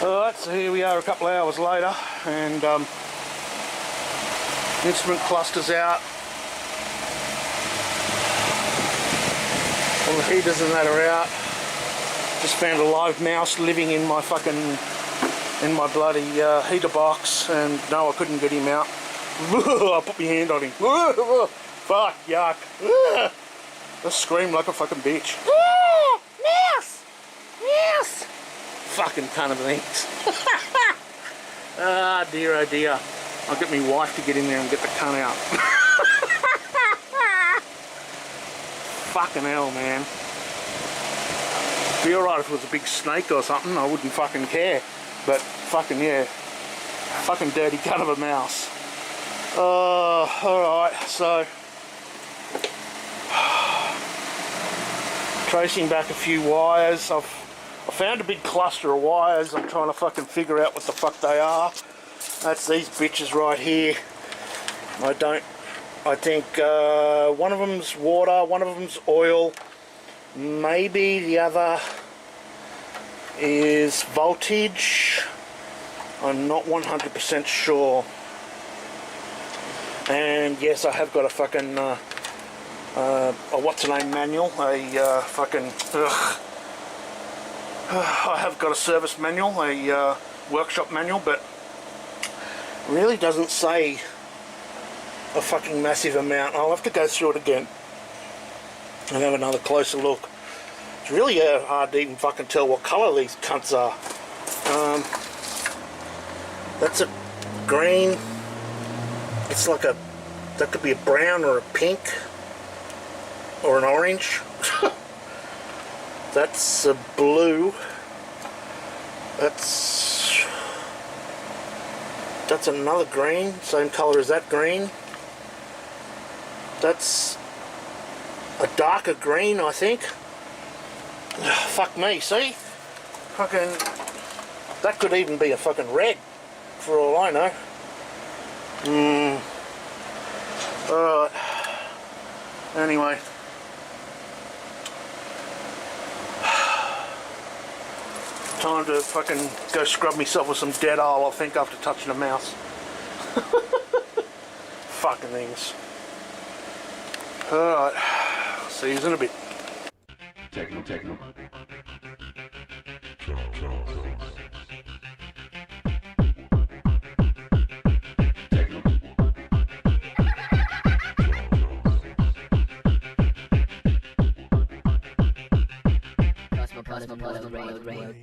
Alright, so here we are a couple of hours later, and instrument cluster's out. All the heaters and that are out. Just found a live mouse living in my bloody heater box, and no, I couldn't get him out. I put my hand on him. Fuck, yuck. I screamed like a fucking bitch. Mouse! Mouse! Fucking ton of things. Ah, dear, oh dear. I'll get my wife to get in there and get the cunt out. Fucking hell, man. Be alright if it was a big snake or something, I wouldn't fucking care. But fucking yeah. Fucking dirty cunt of a mouse. Alright, so tracing back a few wires. I found a big cluster of wires. I'm trying to fucking figure out what the fuck they are. That's these bitches right here. I think one of them's water, one of them's oil, maybe the other is voltage. I'm not 100% sure. And yes, I have got a fucking a what's the name manual, a fucking I have got a service manual, a workshop manual, but really doesn't say a fucking massive amount. I'll have to go through it again and have another closer look. It's really hard to even fucking tell what colour these cunts are. That's a green. It's like a, that could be a brown or a pink or an orange. That's a blue. That's another green, same colour as that green. That's a darker green, I think. Fuck me, see? Fucking, that could even be a fucking red, for all I know. Alright. Anyway. Time to fucking go scrub myself with some dead oil, I think, after touching a mouse. Fucking things. Alright. See you in a bit. Techno. Cosmopolitan Radio.